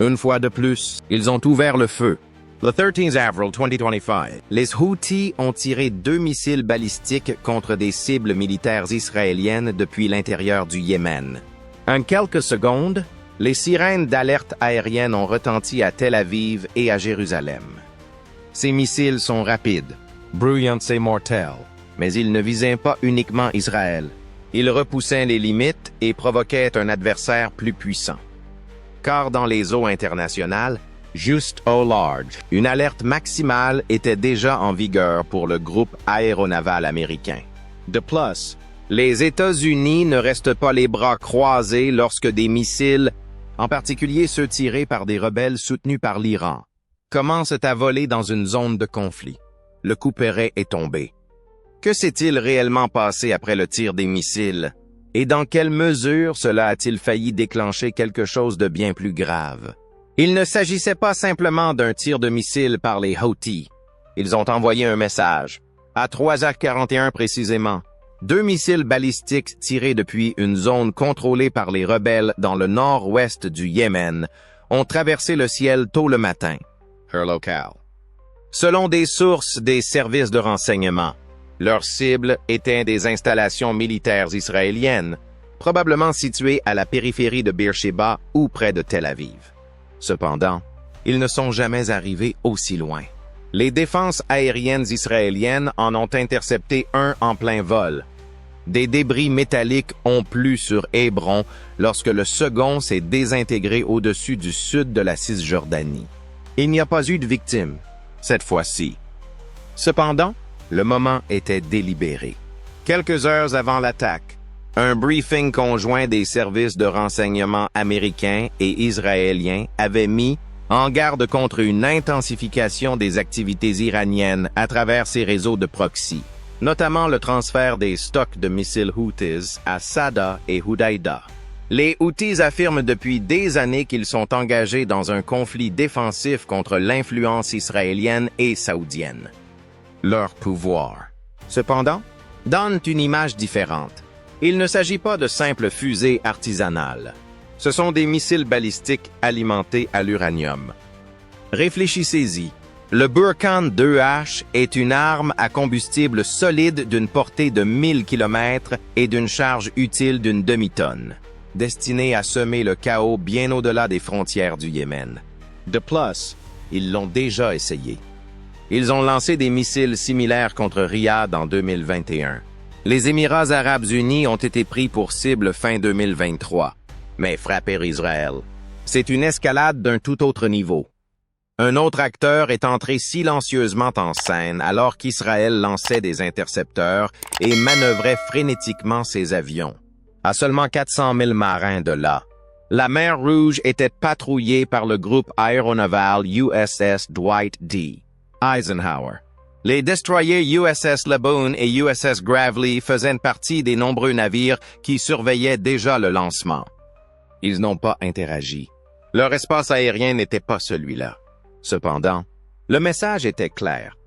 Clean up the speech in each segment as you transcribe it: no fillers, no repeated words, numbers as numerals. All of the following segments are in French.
Une fois de plus, ils ont ouvert le feu. Le 13 avril 2025, les Houthis ont tiré 2 missiles balistiques contre des cibles militaires israéliennes depuis l'intérieur du Yémen. En quelques secondes, les sirènes d'alerte aérienne ont retenti à Tel Aviv et à Jérusalem. Ces missiles sont rapides, bruyants et mortels, mais ils ne visaient pas uniquement Israël. Ils repoussaient les limites et provoquaient un adversaire plus puissant. Car dans les eaux internationales, juste au large, une alerte maximale était déjà en vigueur pour le groupe aéronaval américain. De plus, les États-Unis ne restent pas les bras croisés lorsque des missiles, en particulier ceux tirés par des rebelles soutenus par l'Iran, commencent à voler dans une zone de conflit. Le couperet est tombé. Que s'est-il réellement passé après le tir des missiles? Et dans quelle mesure cela a-t-il failli déclencher quelque chose de bien plus grave? Il ne s'agissait pas simplement d'un tir de missile par les Houthis. Ils ont envoyé un message. À 3h41 précisément, 2 missiles balistiques tirés depuis une zone contrôlée par les rebelles dans le nord-ouest du Yémen ont traversé le ciel tôt le matin. Heure locale. Selon des sources des services de renseignement, leur cible était des installations militaires israéliennes, probablement situées à la périphérie de Beersheba ou près de Tel Aviv. Cependant, ils ne sont jamais arrivés aussi loin. Les défenses aériennes israéliennes en ont intercepté un en plein vol. Des débris métalliques ont plu sur Hébron lorsque le second s'est désintégré au-dessus du sud de la Cisjordanie. Il n'y a pas eu de victimes, cette fois-ci. Cependant, le moment était délibéré. Quelques heures avant l'attaque, un briefing conjoint des services de renseignement américains et israéliens avait mis en garde contre une intensification des activités iraniennes à travers ces réseaux de proxy, notamment le transfert des stocks de missiles Houthis à Sada et Houdaïda. Les Houthis affirment depuis des années qu'ils sont engagés dans un conflit défensif contre l'influence israélienne et saoudienne. Leur pouvoir, cependant, donne une image différente. Il ne s'agit pas de simples fusées artisanales. Ce sont des missiles balistiques alimentés à l'uranium. Réfléchissez-y. Le Burkan 2H est une arme à combustible solide d'une portée de 1000 km et d'une charge utile d'une demi-tonne, destinée à semer le chaos bien au-delà des frontières du Yémen. De plus, ils l'ont déjà essayé. Ils ont lancé des missiles similaires contre Riyad en 2021. Les Émirats arabes unis ont été pris pour cible fin 2023. Mais frapper Israël, c'est une escalade d'un tout autre niveau. Un autre acteur est entré silencieusement en scène alors qu'Israël lançait des intercepteurs et manœuvrait frénétiquement ses avions. À seulement 400 000 marins de là, la mer Rouge était patrouillée par le groupe aéronaval USS Dwight D. Eisenhower. Les destroyers USS Laboon et USS Gravely faisaient partie des nombreux navires qui surveillaient déjà le lancement. Ils n'ont pas interagi. Leur espace aérien n'était pas celui-là. Cependant, le message était clair.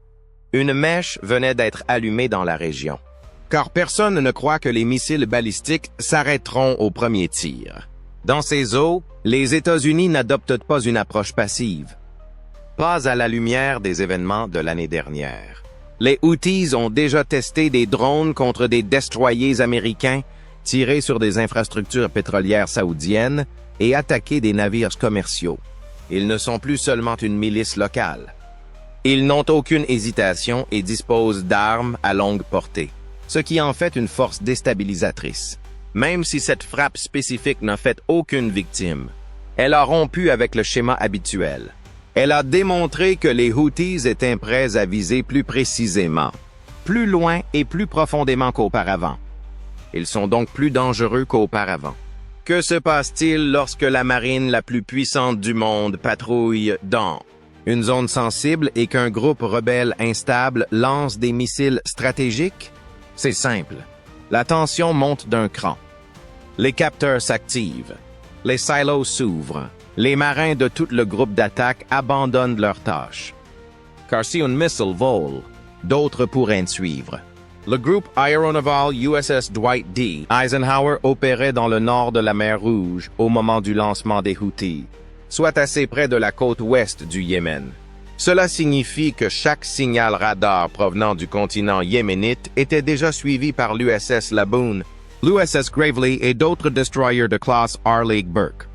Une mèche venait d'être allumée dans la région. Car personne ne croit que les missiles balistiques s'arrêteront au premier tir. Dans ces eaux, les États-Unis n'adoptent pas une approche passive. Pas à la lumière des événements de l'année dernière. Les Houthis ont déjà testé des drones contre des destroyers américains, tiré sur des infrastructures pétrolières saoudiennes et attaqué des navires commerciaux. Ils ne sont plus seulement une milice locale. Ils n'ont aucune hésitation et disposent d'armes à longue portée, ce qui en fait une force déstabilisatrice. Même si cette frappe spécifique n'a fait aucune victime, elle a rompu avec le schéma habituel. Elle a démontré que les Houthis étaient prêts à viser plus précisément, plus loin et plus profondément qu'auparavant. Ils sont donc plus dangereux qu'auparavant. Que se passe-t-il lorsque la marine la plus puissante du monde patrouille dans une zone sensible et qu'un groupe rebelle instable lance des missiles stratégiques? C'est simple. La tension monte d'un cran. Les capteurs s'activent. Les silos s'ouvrent. Les marins de tout le groupe d'attaque abandonnent leurs tâches. Car si un missile vole, d'autres pourraient suivre. Le groupe aéronaval USS Dwight D. Eisenhower opérait dans le nord de la mer Rouge au moment du lancement des Houthis, soit assez près de la côte ouest du Yémen. Cela signifie que chaque signal radar provenant du continent yéménite était déjà suivi par l'USS Laboon, l'USS Gravely et d'autres destroyers de classe Arleigh Burke.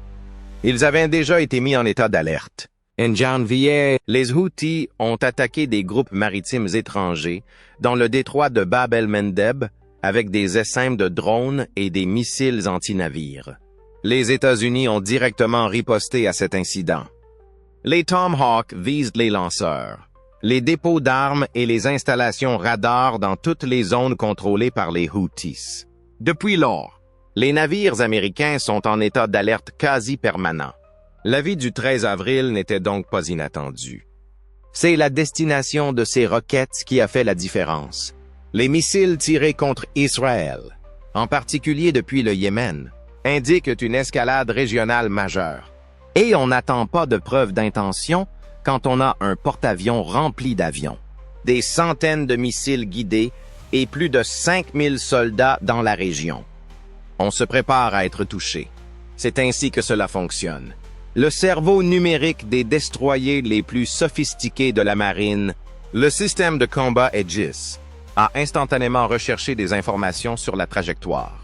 Ils avaient déjà été mis en état d'alerte. En janvier, les Houthis ont attaqué des groupes maritimes étrangers dans le détroit de Bab el-Mandeb avec des essaims de drones et des missiles anti-navires. Les États-Unis ont directement riposté à cet incident. Les Tomahawk visent les lanceurs, les dépôts d'armes et les installations radars dans toutes les zones contrôlées par les Houthis. Depuis lors, les navires américains sont en état d'alerte quasi permanent. L'avis du 13 avril n'était donc pas inattendu. C'est la destination de ces roquettes qui a fait la différence. Les missiles tirés contre Israël, en particulier depuis le Yémen, indiquent une escalade régionale majeure. Et on n'attend pas de preuves d'intention quand on a un porte-avions rempli d'avions. Des centaines de missiles guidés et plus de 5000 soldats dans la région. On se prépare à être touché. C'est ainsi que cela fonctionne. Le cerveau numérique des destroyers les plus sophistiqués de la marine, le système de combat Aegis, a instantanément recherché des informations sur la trajectoire.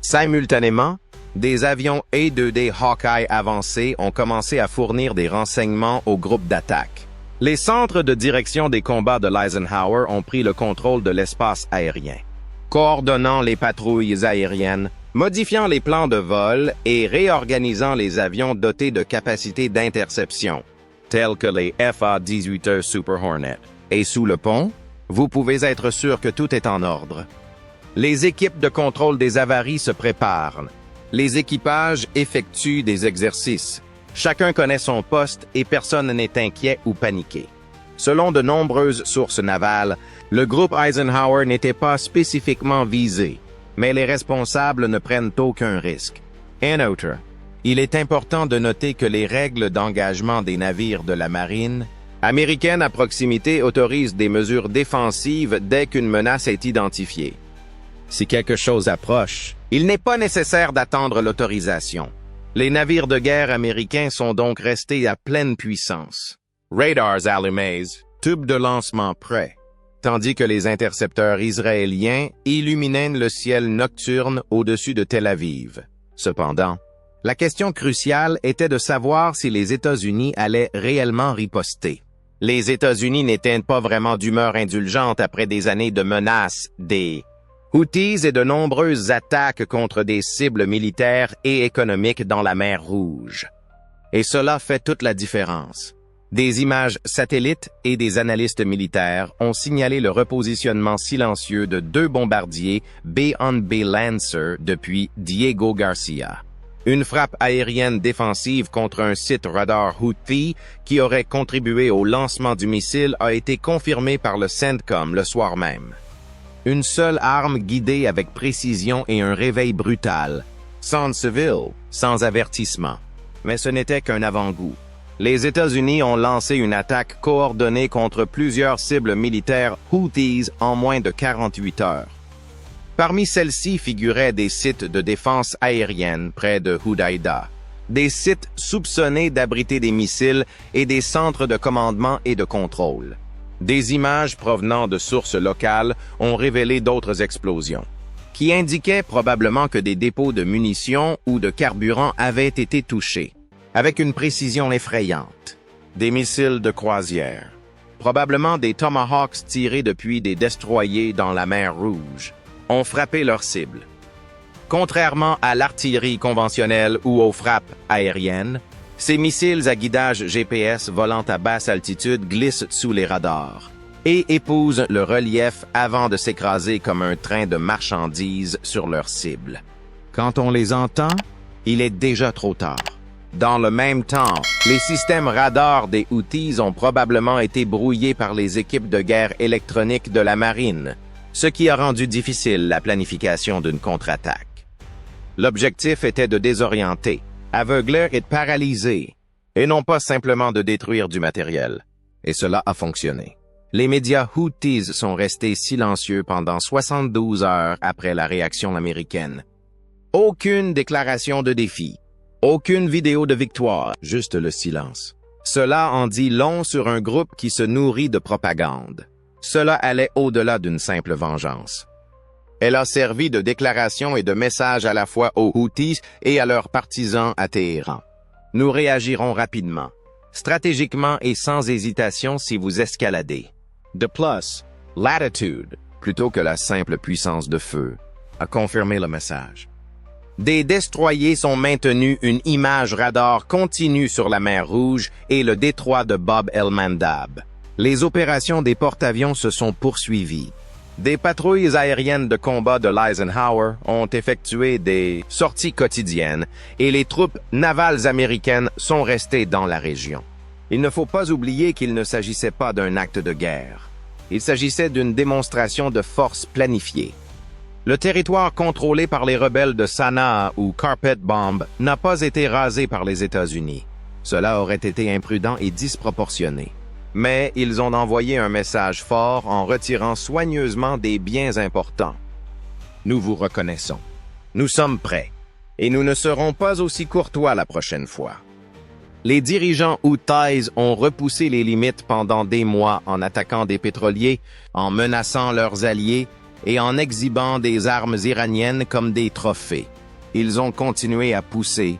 Simultanément, des avions A-2D Hawkeye avancés ont commencé à fournir des renseignements au groupe d'attaque. Les centres de direction des combats de l'Eisenhower ont pris le contrôle de l'espace aérien, coordonnant les patrouilles aériennes, modifiant les plans de vol et réorganisant les avions dotés de capacités d'interception, tels que les FA-18 Super Hornet. Et sous le pont, vous pouvez être sûr que tout est en ordre. Les équipes de contrôle des avaries se préparent. Les équipages effectuent des exercices. Chacun connaît son poste et personne n'est inquiet ou paniqué. Selon de nombreuses sources navales, le groupe Eisenhower n'était pas spécifiquement visé, mais les responsables ne prennent aucun risque. En outre, il est important de noter que les règles d'engagement des navires de la marine américaine à proximité autorisent des mesures défensives dès qu'une menace est identifiée. Si quelque chose approche, il n'est pas nécessaire d'attendre l'autorisation. Les navires de guerre américains sont donc restés à pleine puissance. Radars allumés, tubes de lancement prêts, tandis que les intercepteurs israéliens illuminaient le ciel nocturne au-dessus de Tel Aviv. Cependant, la question cruciale était de savoir si les États-Unis allaient réellement riposter. Les États-Unis n'étaient pas vraiment d'humeur indulgente après des années de menaces des Houthis et de nombreuses attaques contre des cibles militaires et économiques dans la mer Rouge. Et cela fait toute la différence. Des images satellites et des analystes militaires ont signalé le repositionnement silencieux de 2 bombardiers B-1B Lancer depuis Diego Garcia. Une frappe aérienne défensive contre un site radar Houthi qui aurait contribué au lancement du missile a été confirmée par le CENTCOM le soir même. Une seule arme guidée avec précision et un réveil brutal, sans civil, sans avertissement. Mais ce n'était qu'un avant-goût. Les États-Unis ont lancé une attaque coordonnée contre plusieurs cibles militaires Houthis en moins de 48 heures. Parmi celles-ci figuraient des sites de défense aérienne près de Houdaïda, des sites soupçonnés d'abriter des missiles et des centres de commandement et de contrôle. Des images provenant de sources locales ont révélé d'autres explosions, qui indiquaient probablement que des dépôts de munitions ou de carburant avaient été touchés, avec une précision effrayante. Des missiles de croisière, probablement des Tomahawks tirés depuis des destroyers dans la mer Rouge, ont frappé leur cible. Contrairement à l'artillerie conventionnelle ou aux frappes aériennes, ces missiles à guidage GPS volant à basse altitude glissent sous les radars et épousent le relief avant de s'écraser comme un train de marchandises sur leur cible. Quand on les entend, il est déjà trop tard. Dans le même temps, les systèmes radars des Houthis ont probablement été brouillés par les équipes de guerre électronique de la marine, ce qui a rendu difficile la planification d'une contre-attaque. L'objectif était de désorienter, aveugler et de paralyser, et non pas simplement de détruire du matériel. Et cela a fonctionné. Les médias Houthis sont restés silencieux pendant 72 heures après la réaction américaine. Aucune déclaration de défi, Aucune vidéo de victoire, juste le silence. Cela en dit long sur un groupe qui se nourrit de propagande. Cela allait au-delà d'une simple vengeance. Elle a servi de déclaration et de message à la fois aux Houthis et à leurs partisans à Téhéran. Nous réagirons rapidement, stratégiquement et sans hésitation si vous escaladez. De plus, Latitude, plutôt que la simple puissance de feu, a confirmé le message. Des destroyers sont maintenus, une image radar continue sur la mer Rouge et le détroit de Bab el-Mandab. Les opérations des porte-avions se sont poursuivies. Des patrouilles aériennes de combat de l'Eisenhower ont effectué des sorties quotidiennes et les troupes navales américaines sont restées dans la région. Il ne faut pas oublier qu'il ne s'agissait pas d'un acte de guerre. Il s'agissait d'une démonstration de force planifiée. Le territoire contrôlé par les rebelles de Sanaa ou Carpet Bomb n'a pas été rasé par les États-Unis. Cela aurait été imprudent et disproportionné. Mais ils ont envoyé un message fort en retirant soigneusement des biens importants. Nous vous reconnaissons. Nous sommes prêts. Et nous ne serons pas aussi courtois la prochaine fois. Les dirigeants Houthis ont repoussé les limites pendant des mois en attaquant des pétroliers, en menaçant leurs alliés et en exhibant des armes iraniennes comme des trophées. Ils ont continué à pousser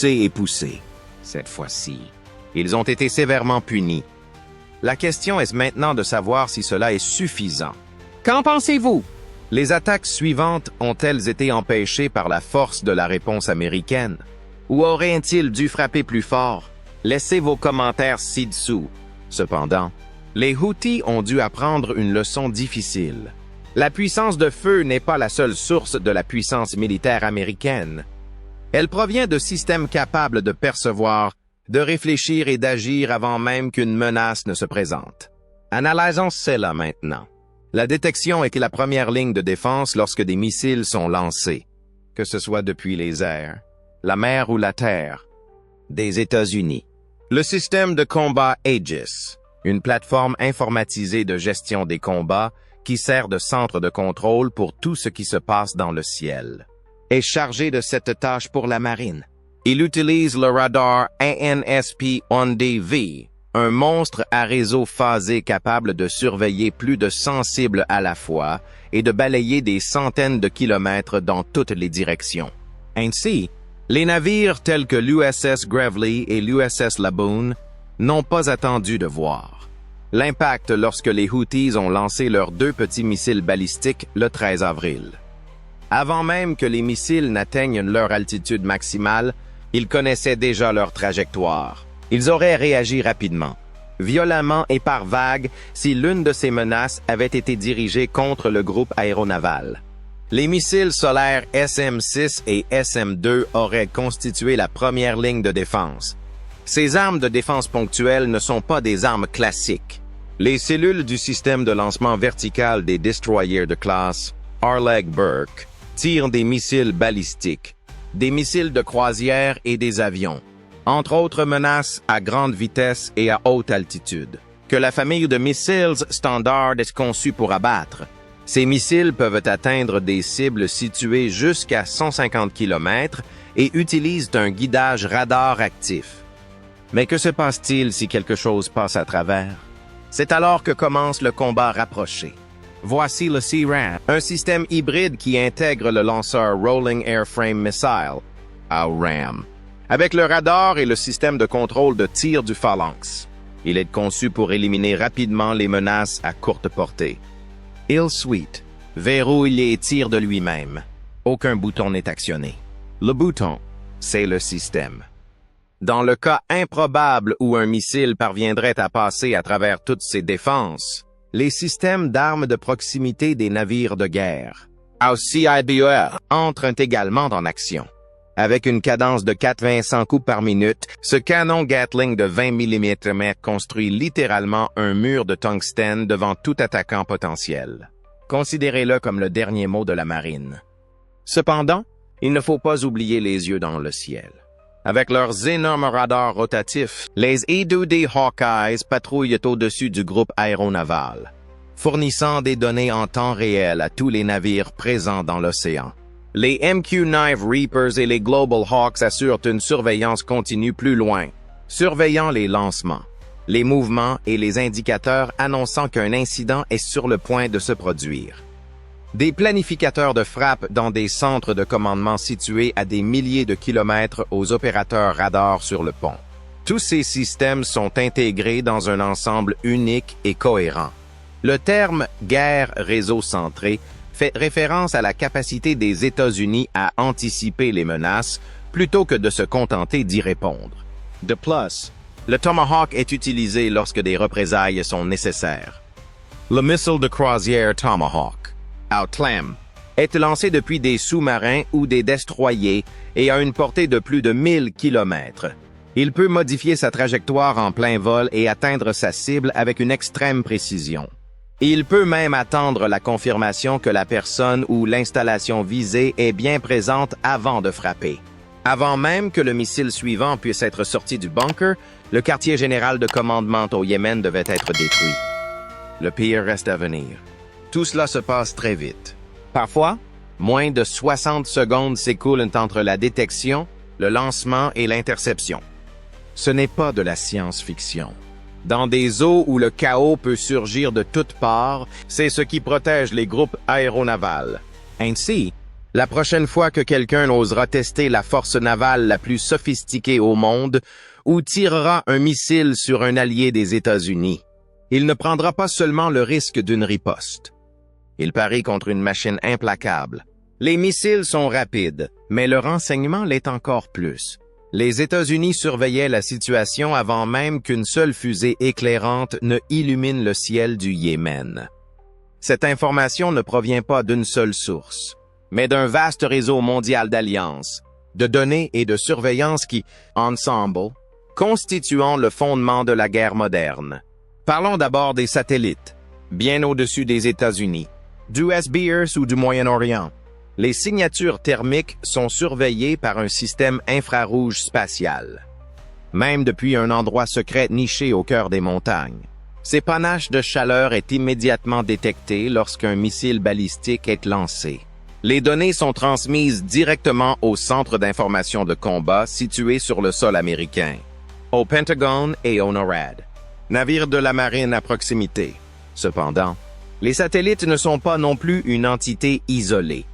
et pousser. Cette fois-ci, ils ont été sévèrement punis. La question est maintenant de savoir si cela est suffisant. Qu'en pensez-vous? Les attaques suivantes ont-elles été empêchées par la force de la réponse américaine? Ou auraient-ils dû frapper plus fort? Laissez vos commentaires ci-dessous. Cependant, les Houthis ont dû apprendre une leçon difficile. La puissance de feu n'est pas la seule source de la puissance militaire américaine. Elle provient de systèmes capables de percevoir, de réfléchir et d'agir avant même qu'une menace ne se présente. Analysons cela maintenant. La détection est la première ligne de défense lorsque des missiles sont lancés, que ce soit depuis les airs, la mer ou la terre, des États-Unis. Le système de combat Aegis, une plateforme informatisée de gestion des combats qui sert de centre de contrôle pour tout ce qui se passe dans le ciel, est chargé de cette tâche pour la marine. Il utilise le radar ANSP-1DV, un monstre à réseau phasé capable de surveiller plus de 100 cibles à la fois et de balayer des centaines de kilomètres dans toutes les directions. Ainsi, les navires tels que l'USS Gravely et l'USS Laboon n'ont pas attendu de voir l'impact lorsque les Houthis ont lancé leurs 2 petits missiles balistiques le 13 avril. Avant même que les missiles n'atteignent leur altitude maximale, ils connaissaient déjà leur trajectoire. Ils auraient réagi rapidement, violemment et par vagues si l'une de ces menaces avait été dirigée contre le groupe aéronaval. Les missiles solaires SM-6 et SM-2 auraient constitué la première ligne de défense. Ces armes de défense ponctuelle ne sont pas des armes classiques. Les cellules du système de lancement vertical des destroyers de classe Arleigh-Burke tirent des missiles balistiques, des missiles de croisière et des avions, entre autres menaces à grande vitesse et à haute altitude, que la famille de missiles Standard est conçue pour abattre. Ces missiles peuvent atteindre des cibles situées jusqu'à 150 km et utilisent un guidage radar actif. Mais que se passe-t-il si quelque chose passe à travers? C'est alors que commence le combat rapproché. Voici le C-RAM, un système hybride qui intègre le lanceur Rolling Airframe Missile, RAM, avec le radar et le système de contrôle de tir du phalanx. Il est conçu pour éliminer rapidement les menaces à courte portée. Il Suite verrouille et tire de lui-même. Aucun bouton n'est actionné. Le bouton, c'est le système. Dans le cas improbable où un missile parviendrait à passer à travers toutes ses défenses, les systèmes d'armes de proximité des navires de guerre, AUCIBER, entrent également en action. Avec une cadence de 400 coups par minute, ce canon Gatling de 20 mm construit littéralement un mur de tungstène devant tout attaquant potentiel. Considérez-le comme le dernier mot de la marine. Cependant, il ne faut pas oublier les yeux dans le ciel. Avec leurs énormes radars rotatifs, les E-2D Hawkeyes patrouillent au-dessus du groupe aéronaval, fournissant des données en temps réel à tous les navires présents dans l'océan. Les MQ-9 Reapers et les Global Hawks assurent une surveillance continue plus loin, surveillant les lancements, les mouvements et les indicateurs annonçant qu'un incident est sur le point de se produire. Des planificateurs de frappe dans des centres de commandement situés à des milliers de kilomètres aux opérateurs radars sur le pont. Tous ces systèmes sont intégrés dans un ensemble unique et cohérent. Le terme « guerre réseau centré » fait référence à la capacité des États-Unis à anticiper les menaces plutôt que de se contenter d'y répondre. De plus, le Tomahawk est utilisé lorsque des représailles sont nécessaires. Le missile de croisière Tomahawk, Outlam, est lancé depuis des sous-marins ou des destroyers et a une portée de plus de 1000 km. Il peut modifier sa trajectoire en plein vol et atteindre sa cible avec une extrême précision. Il peut même attendre la confirmation que la personne ou l'installation visée est bien présente avant de frapper. Avant même que le missile suivant puisse être sorti du bunker, le quartier général de commandement au Yémen devait être détruit. Le pire reste à venir. Tout cela se passe très vite. Parfois, moins de 60 secondes s'écoulent entre la détection, le lancement et l'interception. Ce n'est pas de la science-fiction. Dans des eaux où le chaos peut surgir de toutes parts, c'est ce qui protège les groupes aéronavals. Ainsi, la prochaine fois que quelqu'un osera tester la force navale la plus sophistiquée au monde ou tirera un missile sur un allié des États-Unis, il ne prendra pas seulement le risque d'une riposte. Il parie contre une machine implacable. Les missiles sont rapides, mais le renseignement l'est encore plus. Les États-Unis surveillaient la situation avant même qu'une seule fusée éclairante ne illumine le ciel du Yémen. Cette information ne provient pas d'une seule source, mais d'un vaste réseau mondial d'alliances, de données et de surveillance qui, ensemble, constituent le fondement de la guerre moderne. Parlons d'abord des satellites, bien au-dessus des États-Unis, du SBS ou du Moyen-Orient. Les signatures thermiques sont surveillées par un système infrarouge spatial, même depuis un endroit secret niché au cœur des montagnes. Ces panaches de chaleur est immédiatement détecté lorsqu'un missile balistique est lancé. Les données sont transmises directement au centre d'information de combat situé sur le sol américain, au Pentagone et au NORAD, navires de la marine à proximité. Cependant, les satellites ne sont pas non plus une entité isolée.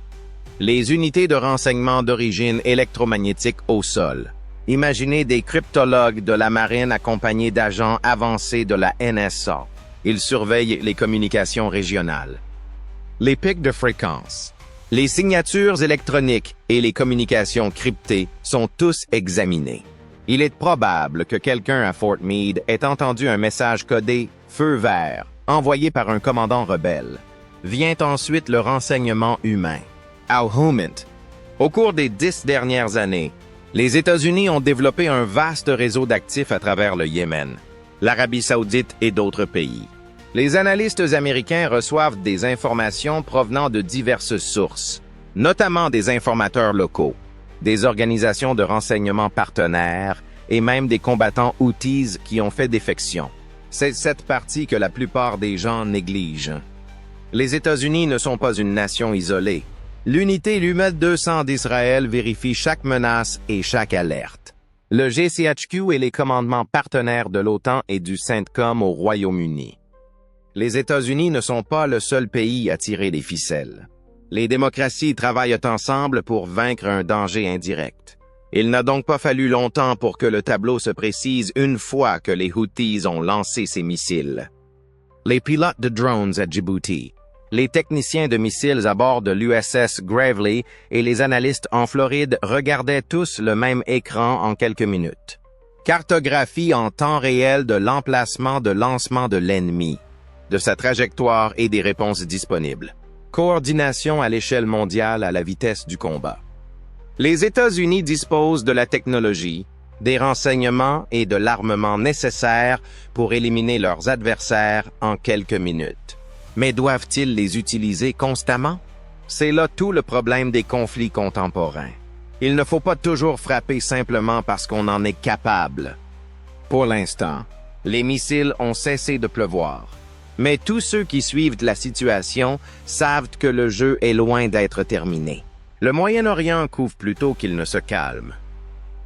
Les unités de renseignement d'origine électromagnétique au sol. Imaginez des cryptologues de la marine accompagnés d'agents avancés de la NSA. Ils surveillent les communications régionales. Les pics de fréquence. Les signatures électroniques et les communications cryptées sont tous examinés. Il est probable que quelqu'un à Fort Meade ait entendu un message codé « Feu vert » envoyé par un commandant rebelle. Vient ensuite le renseignement humain. Au cours des 10 dernières années, les États-Unis ont développé un vaste réseau d'actifs à travers le Yémen, l'Arabie saoudite et d'autres pays. Les analystes américains reçoivent des informations provenant de diverses sources, notamment des informateurs locaux, des organisations de renseignement partenaires et même des combattants Houthis qui ont fait défection. C'est cette partie que la plupart des gens négligent. Les États-Unis ne sont pas une nation isolée. L'unité LUMED 200 d'Israël vérifie chaque menace et chaque alerte. Le GCHQ est les commandements partenaires de l'OTAN et du CENTCOM au Royaume-Uni. Les États-Unis ne sont pas le seul pays à tirer les ficelles. Les démocraties travaillent ensemble pour vaincre un danger indirect. Il n'a donc pas fallu longtemps pour que le tableau se précise une fois que les Houthis ont lancé ces missiles. Les pilotes de drones à Djibouti, les techniciens de missiles à bord de l'USS Gravely et les analystes en Floride regardaient tous le même écran en quelques minutes. Cartographie en temps réel de l'emplacement de lancement de l'ennemi, de sa trajectoire et des réponses disponibles. Coordination à l'échelle mondiale à la vitesse du combat. Les États-Unis disposent de la technologie, des renseignements et de l'armement nécessaires pour éliminer leurs adversaires en quelques minutes. Mais doivent-ils les utiliser constamment? C'est là tout le problème des conflits contemporains. Il ne faut pas toujours frapper simplement parce qu'on en est capable. Pour l'instant, les missiles ont cessé de pleuvoir. Mais tous ceux qui suivent la situation savent que le jeu est loin d'être terminé. Le Moyen-Orient couvre plutôt qu'il ne se calme.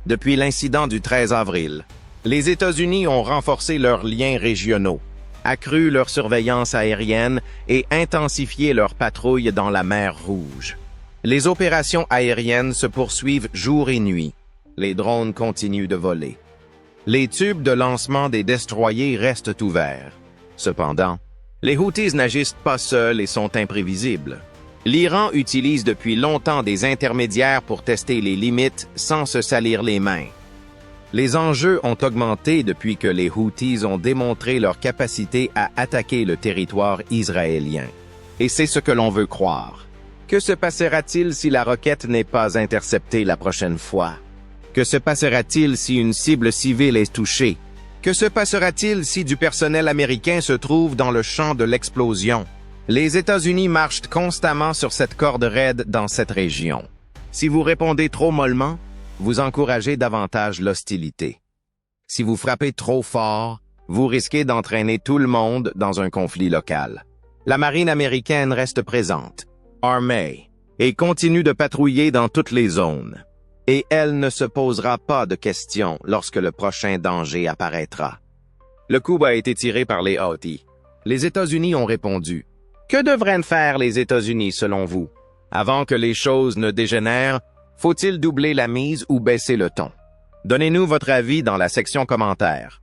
Depuis l'incident du 13 avril, les États-Unis ont renforcé leurs liens régionaux, accru leur surveillance aérienne et intensifié leurs patrouilles dans la mer Rouge. Les opérations aériennes se poursuivent jour et nuit. Les drones continuent de voler. Les tubes de lancement des destroyers restent ouverts. Cependant, les Houthis n'agissent pas seuls et sont imprévisibles. L'Iran utilise depuis longtemps des intermédiaires pour tester les limites sans se salir les mains. Les enjeux ont augmenté depuis que les Houthis ont démontré leur capacité à attaquer le territoire israélien. Et c'est ce que l'on veut croire. Que se passera-t-il si la roquette n'est pas interceptée la prochaine fois? Que se passera-t-il si une cible civile est touchée? Que se passera-t-il si du personnel américain se trouve dans le champ de l'explosion? Les États-Unis marchent constamment sur cette corde raide dans cette région. Si vous répondez trop mollement, vous encouragez davantage l'hostilité. Si vous frappez trop fort, vous risquez d'entraîner tout le monde dans un conflit local. La marine américaine reste présente, armée, et continue de patrouiller dans toutes les zones. Et elle ne se posera pas de questions lorsque le prochain danger apparaîtra. Le coup a été tiré par les Houthis. Les États-Unis ont répondu. Que devraient faire les États-Unis selon vous? Avant que les choses ne dégénèrent, faut-il doubler la mise ou baisser le ton? Donnez-nous votre avis dans la section commentaires.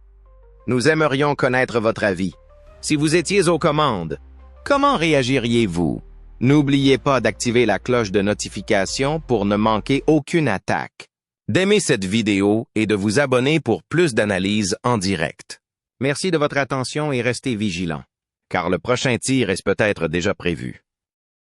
Nous aimerions connaître votre avis. Si vous étiez aux commandes, comment réagiriez-vous? N'oubliez pas d'activer la cloche de notification pour ne manquer aucune attaque. D'aimer cette vidéo et de vous abonner pour plus d'analyses en direct. Merci de votre attention et restez vigilants, car le prochain tir est peut-être déjà prévu.